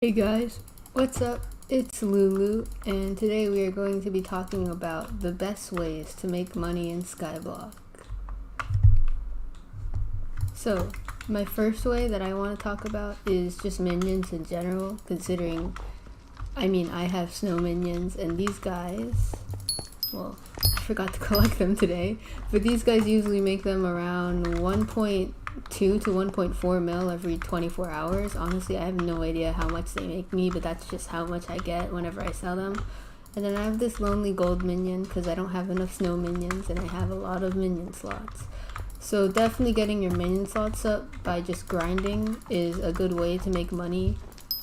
Hey guys, what's up? It's Lulu, and today we are going to be talking about the best ways to make money in Skyblock. So, my first way that I want to talk about is just minions in general, considering, I have snow minions, and these guys, well, I forgot to collect them today, but these guys usually make them around 1.2 to 1.4 mil every 24 hours. Honestly, I have no idea how much they make me, but that's just how much I get whenever I sell them. And then I have this lonely gold minion because I don't have enough snow minions and I have a lot of minion slots. So definitely getting your minion slots up by just grinding is a good way to make money,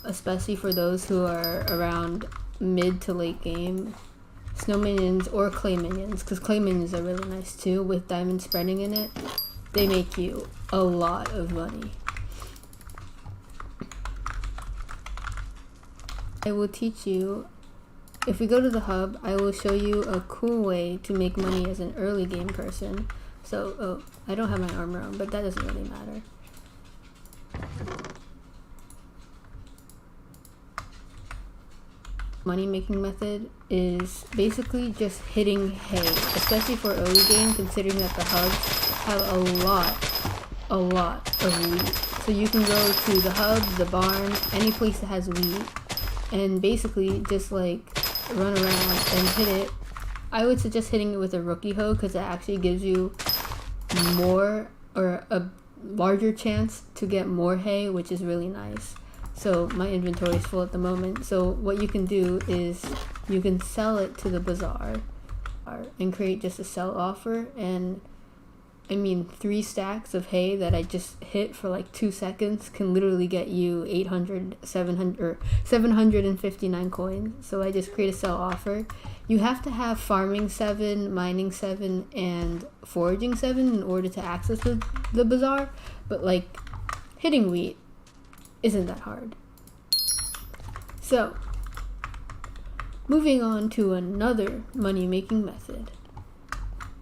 especially for those who are around mid to late game. Snow minions or clay minions, because clay minions are really nice too with diamond spreading in it. They make you a lot of money. I will teach you, if we go to the hub, I will show you a cool way to make money as an early game person. So, I don't have my armor on, but that doesn't really matter. Money making method is basically just hitting hay, especially for early game, considering that the hubs have a lot of wheat. So you can go to the hub, the barn, any place that has wheat, and basically just like run around and hit it. I would suggest hitting it with a rookie hoe because it actually gives you more, or a larger chance to get more hay, which is really nice. So my inventory is full at the moment. So what you can do is you can sell it to the bazaar and create just a sell offer. And 3 stacks of hay that I just hit for like 2 seconds can literally get you 759 coins. So I just create a sell offer. You have to have farming 7, mining 7, and foraging 7 in order to access the bazaar. But like hitting wheat isn't that hard. So, moving on to another money making method.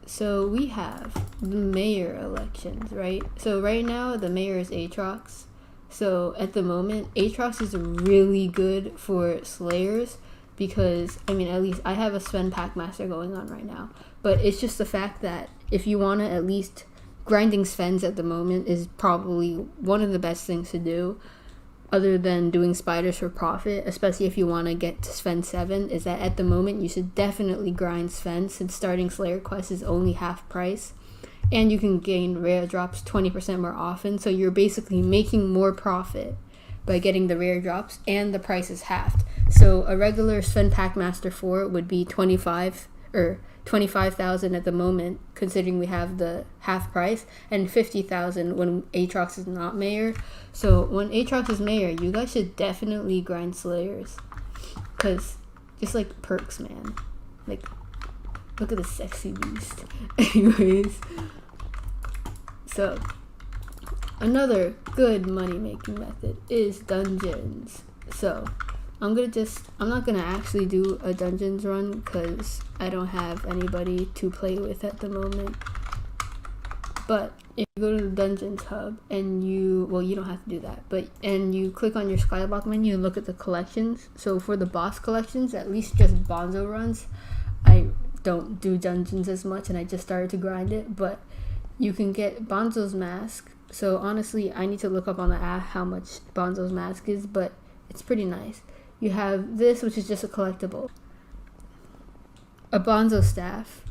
So we have the mayor elections, right? So right now the mayor is Aatrox. So at the moment, Aatrox is really good for slayers because, at least I have a Sven Packmaster going on right now. But it's just the fact that if you want to at least, grinding Svens at the moment is probably one of the best things to do, other than doing spiders for profit, especially if you want to get to Sven 7, is that at the moment you should definitely grind Sven since starting Slayer Quest is only half price. And you can gain rare drops 20% more often, so you're basically making more profit by getting the rare drops and the price is halved. So a regular Sven Packmaster 4 would be 25,000 at the moment, considering we have the half price, and 50,000 when Aatrox is not mayor. So when Aatrox is mayor, you guys should definitely grind slayers, because just like perks, man. Like, look at the sexy beast. Anyways, so another good money making method is dungeons. So I'm not gonna actually do a dungeons run because I don't have anybody to play with at the moment. But if you go to the dungeons hub and you don't have to do that, and you click on your Skyblock menu and look at the collections. So for the boss collections, at least just Bonzo runs, I don't do dungeons as much and I just started to grind it, but you can get Bonzo's mask. So honestly, I need to look up on the app how much Bonzo's mask is, but it's pretty nice. You have this, which is just a collectible. A Bonzo staff,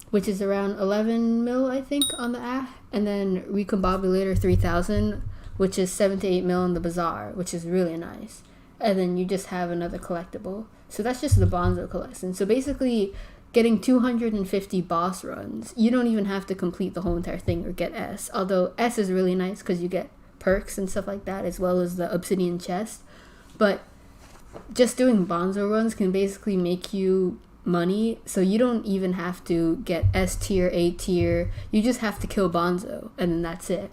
which is around 11 mil, I think, on the app. And then Recombobulator 3000, which is 7 to 8 mil in the bazaar, which is really nice. And then you just have another collectible. So that's just the Bonzo collection. So basically, getting 250 boss runs, you don't even have to complete the whole entire thing or get S. Although S is really nice because you get perks and stuff like that, as well as the obsidian chest. But just doing Bonzo runs can basically make you money, so you don't even have to get S tier, A tier. You just have to kill Bonzo, and then that's it.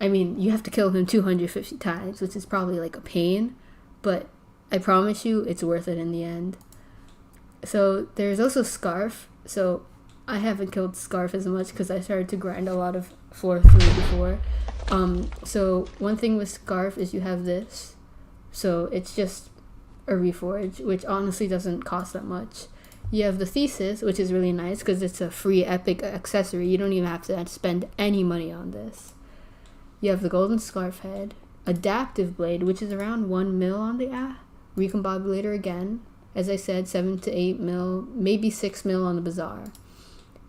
You have to kill him 250 times, which is probably like a pain, but I promise you it's worth it in the end. So there's also Scarf. So I haven't killed Scarf as much because I started to grind a lot of floor 3 before. So one thing with Scarf is you have this, So it's just a reforge, which honestly doesn't cost that much. You have the Thesis, which is really nice because it's a free epic accessory. You don't even have to spend any money on this. You have the Golden Scarf Head, Adaptive Blade, which is around 1 mil on the Recombobulator again. As I said, 7 to 8 mil, maybe 6 mil on the Bazaar.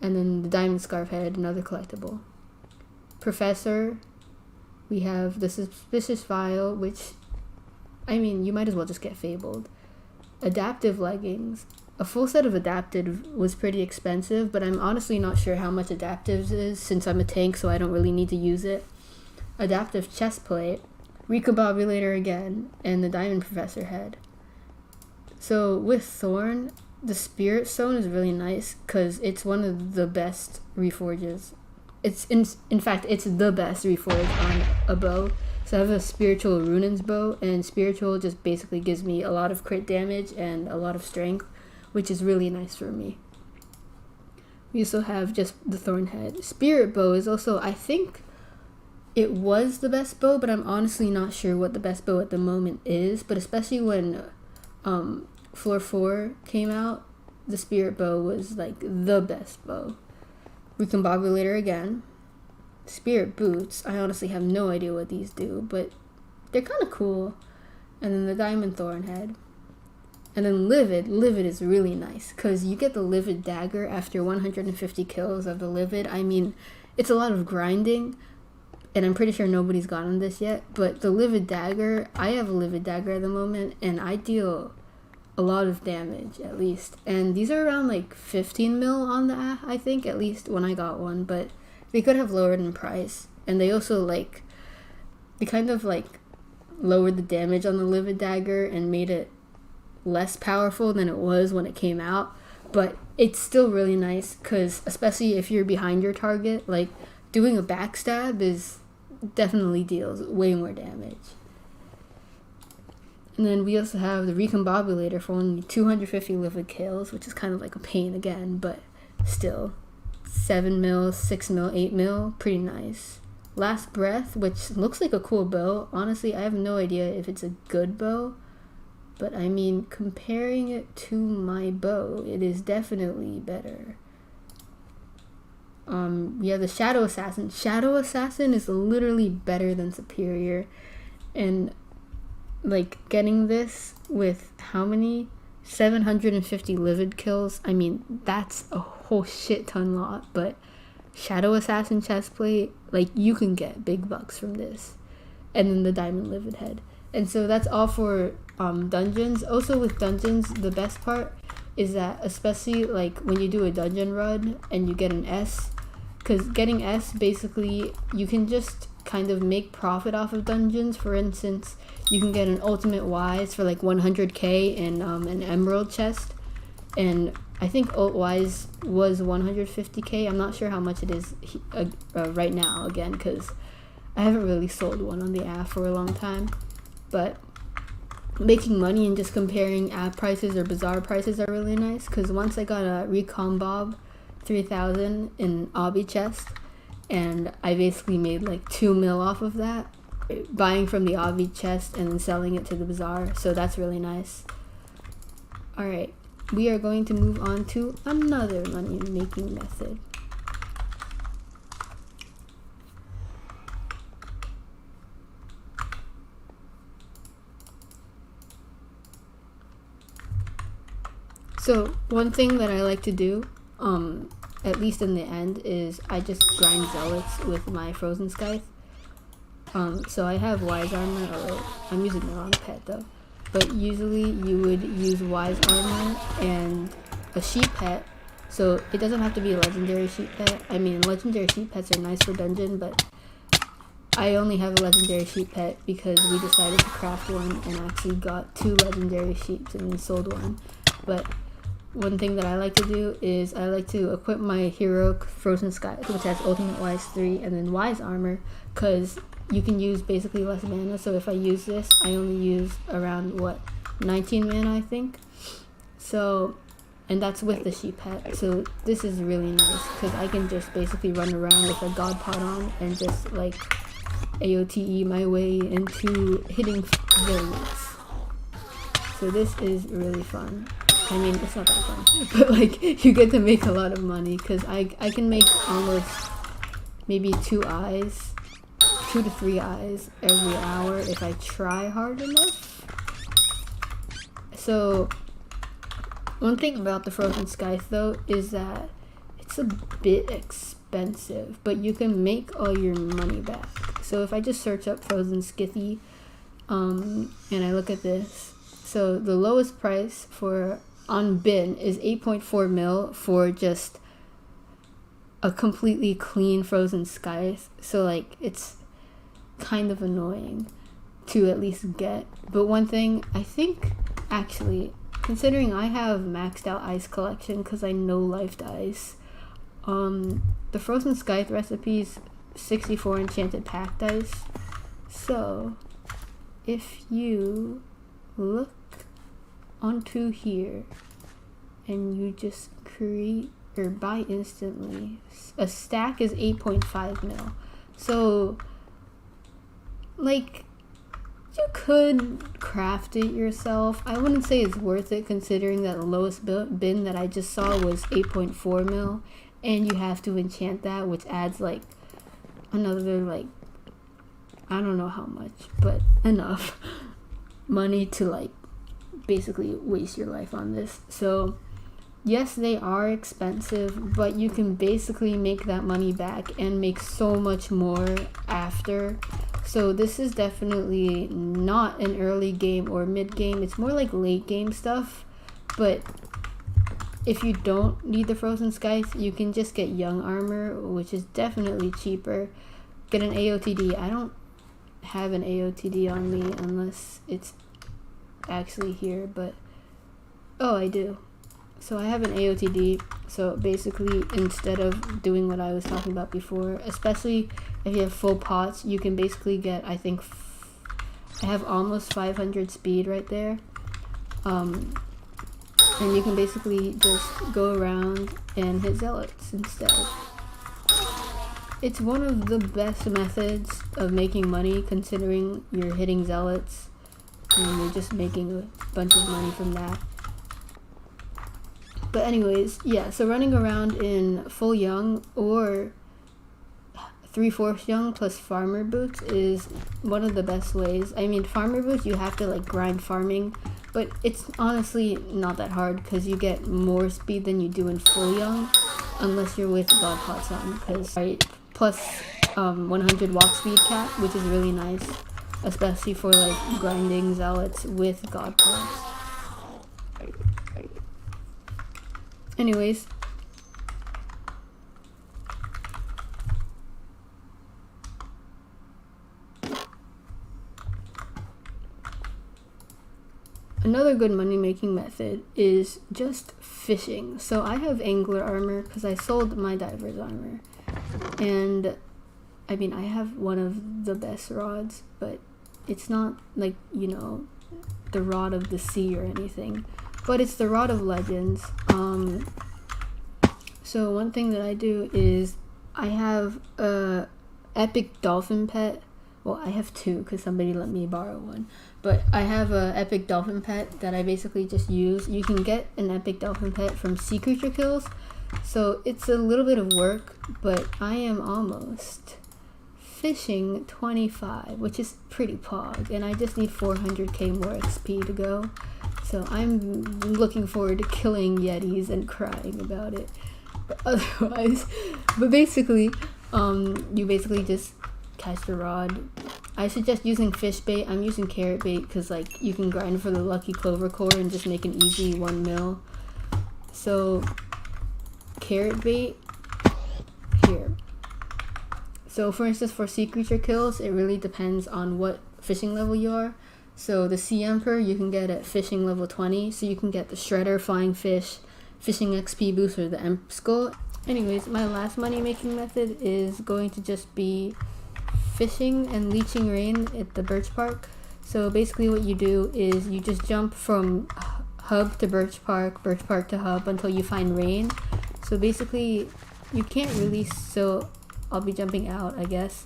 And then the Diamond Scarf Head, another collectible. Professor, we have the Suspicious Vial, which, I mean, you might as well just get Fabled. Adaptive Leggings. A full set of Adaptive was pretty expensive, but I'm honestly not sure how much Adaptives is since I'm a tank, so I don't really need to use it. Adaptive Chest Plate, Recombobulator again, and the Diamond Professor Head. So with Thorn, the Spirit Stone is really nice because it's one of the best reforges. It's in fact, it's the best reforge on a bow. So I have a Spiritual Runins bow, and Spiritual just basically gives me a lot of crit damage and a lot of strength, which is really nice for me. We also have just the Thorn Head. Spirit Bow is also, I think it was the best bow, but I'm honestly not sure what the best bow at the moment is. But especially when Floor 4 came out, the Spirit Bow was like the best bow. Recombobulator again. Spirit Boots, I honestly have no idea what these do, but they're kind of cool. And then the Diamond Thorn Head. And then Livid is really nice because you get the Livid Dagger after 150 kills of the Livid. I mean, it's a lot of grinding, and I'm pretty sure nobody's gotten this yet, but the Livid Dagger, I have a Livid Dagger at the moment, and I deal a lot of damage, at least. And these are around like 15 mil on the I think, at least when I got one, but they could have lowered in price. And they also they kind of lowered the damage on the Livid Dagger and made it less powerful than it was when it came out, but it's still really nice because especially if you're behind your target, doing a backstab is definitely deals way more damage. And then we also have the Recombobulator for only 250 livid kills, which is kind of like a pain again, but still 7 mil, 6 mil, 8 mil, pretty nice. Last Breath, which looks like a cool bow. Honestly, I have no idea if it's a good bow, but I mean, comparing it to my bow, it is definitely better. We have the Shadow Assassin. Shadow Assassin is literally better than Superior. And getting this with how many? 750 livid kills. I mean, that's a whole shit ton lot, but Shadow Assassin chestplate, you can get big bucks from this. And then the Diamond Livid Head. And so that's all for dungeons. Also with dungeons, the best part is that especially when you do a dungeon run and you get an S, because getting S, basically you can just kind of make profit off of dungeons. For instance, you can get an Ultimate Wise for 100k in an Emerald chest, and I think Ult Wise was 150k. I'm not sure how much it is right now, again, because I haven't really sold one on the app for a long time. But making money and just comparing app prices or Bazaar prices are really nice, because once I got a Recombob 3000 in Obby chest, and I basically made 2 mil off of that, buying from the Obby chest and then selling it to the Bazaar, so that's really nice. Alright, we are going to move on to another money making method. So one thing that I like to do, at least in the end, is I just grind Zealots with my Frozen Scythe. So I have Wise Armor, I'm using the wrong pet though, but usually you would use Wise Armor and a Sheep Pet, so it doesn't have to be a Legendary Sheep Pet. I mean, Legendary Sheep Pets are nice for dungeon, but I only have a Legendary Sheep Pet because we decided to craft one and actually got 2 Legendary Sheeps and then sold one. But one thing that I like to do is I like to equip my Heroic Frozen Scythe, which has Ultimate Wise 3 and then Wise Armor, because you can use basically less mana. So if I use this, I only use around 19 mana, I think. So, and that's with the Sheep Pet. So this is really nice because I can just basically run around with a God Pot on and just AOTE my way into hitting villains. So this is really fun. I mean, it's not that fun, but like you get to make a lot of money because I can make almost maybe 2 to 3 eyes every hour if I try hard enough. So one thing about the Frozen Skies though is that it's a bit expensive, but you can make all your money back. So if I just search up Frozen Skithy, and I look at this, so the lowest price for on bin is 8.4 mil for just a completely clean Frozen Skies. So like it's kind of annoying to at least get. But one thing I think, actually, considering I have maxed out ice collection because I know lifed ice, the Frozen Skies recipes 64 enchanted packed ice. So if you look onto here and you just create or buy instantly, a stack is 8.5 mil. So like you could craft it yourself. I wouldn't say it's worth it considering that the lowest bin that I just saw was 8.4 mil, and you have to enchant that, which adds like another like I don't know how much, but enough money to like basically waste your life on this. So yes, they are expensive, but you can basically make that money back and make so much more after. So this is definitely not an early game or mid game, it's more like late game stuff. But if you don't need the Frozen Skies, you can just get Young Armor, which is definitely cheaper. Get an AOTD. I don't have an AOTD on me unless it's actually here, but oh, I do. So I have an AOTD. So basically, instead of doing what I was talking about before, especially if you have full pots, you can basically get, I think I have almost 500 speed right there, and you can basically just go around and hit zealots instead. It's one of the best methods of making money, considering you're hitting zealots and you're just making a bunch of money from that. But anyways, yeah, so running around in full young or 3/4 young plus farmer boots is one of the best ways. I mean, farmer boots, you have to like grind farming, but it's honestly not that hard because you get more speed than you do in full young, unless you're with God Pots on, because right, plus 100 walk speed cap, which is really nice, especially for like grinding zealots with God Pots. Anyways, another good money making method is just fishing. So I have angler armor because I sold my diver's armor, and I mean I have one of the best rods, but it's not like, you know, the rod of the sea or anything, but it's the rod of legends. So one thing that I do is I have a epic dolphin pet. Well, I have two because somebody let me borrow one, but I have a epic dolphin pet that I basically just use. You can get an epic dolphin pet from sea creature kills, so it's a little bit of work, but I am almost fishing 25, which is pretty pog, and I just need 400k more XP to go. So I'm looking forward to killing yetis and crying about it. But otherwise, but basically, you basically just catch the rod. I suggest using fish bait. I'm using carrot bait because like you can grind for the lucky clover core and just make an easy 1 mil. So carrot bait here. So for instance, for sea creature kills, it really depends on what fishing level you are. So the Sea Emperor you can get at fishing level 20, so you can get the Shredder, Flying Fish, Fishing XP boost, or the Emp Skull. Anyways, my last money making method is going to just be fishing and leeching rain at the Birch Park. So basically what you do is you just jump from hub to Birch Park to hub until you find rain. So basically you can't really, so I'll be jumping out I guess,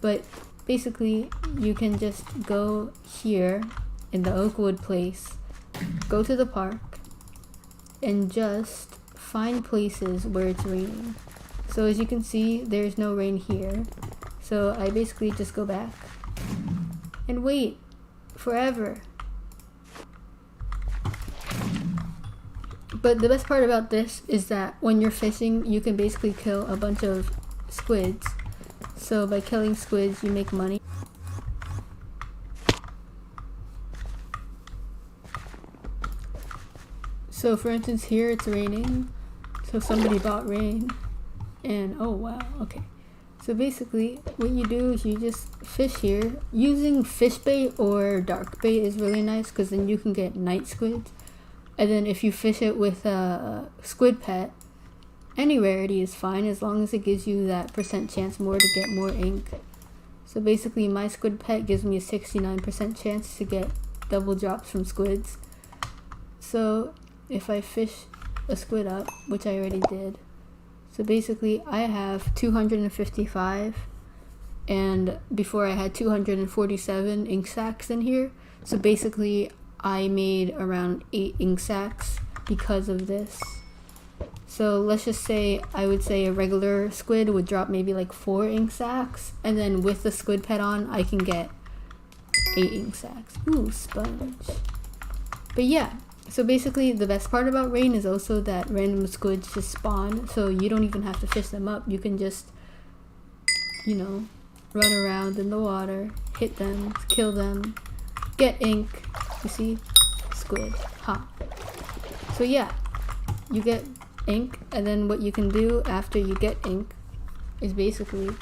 but basically you can just go here in the Oakwood place go to the park and just find places where it's raining. So as you can see, there's no rain here. So I basically just go back and wait forever. But the best part about this is that when you're fishing, you can basically kill a bunch of squids. So by killing squids, you make money. So for instance, here it's raining. So somebody bought rain. And oh wow, okay. So basically, what you do is you just fish here. Using fish bait or dark bait is really nice because then you can get night squids. And then if you fish it with a squid pet, any rarity is fine as long as it gives you that % chance more to get more ink. So basically my squid pet gives me a 69% chance to get double drops from squids. So if I fish a squid up, which I already did, so basically I have 255, and before I had 247 ink sacs in here. So basically I made around 8 ink sacs because of this. So let's just say, I would say a regular squid would drop maybe like 4 ink sacs, and then with the squid pet on, I can get 8 ink sacs. Ooh, sponge. But yeah, so basically the best part about rain is also that random squids just spawn, so you don't even have to fish them up. You can just, you know, run around in the water, hit them, kill them, get ink. You see? Squid. Ha. So yeah, you get ink, and then what you can do after you get ink is basically,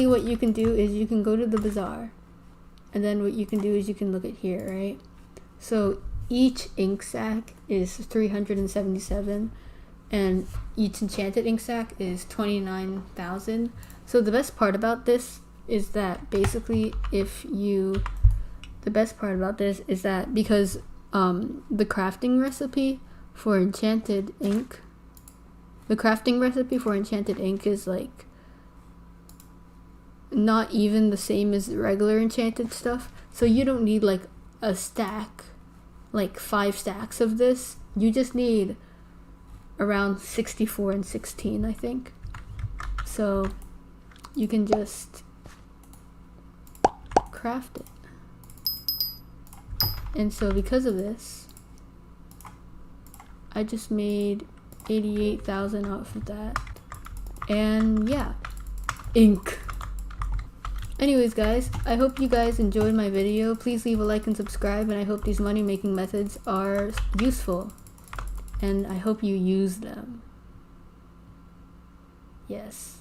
what you can do is you can go to the bazaar, and then what you can do is you can look at here, right? So each ink sac is 377, and each enchanted ink sac is 29,000. So the best part about this is that basically because the crafting recipe for enchanted ink, is like not even the same as regular enchanted stuff. So you don't need like a stack, like 5 stacks of this. You just need around 64 and 16, I think. So you can just craft it. And so because of this, I just made 88,000 off of that. And yeah, ink. Anyways guys, I hope you guys enjoyed my video. Please leave a like and subscribe, and I hope these money making methods are useful. And I hope you use them. Yes.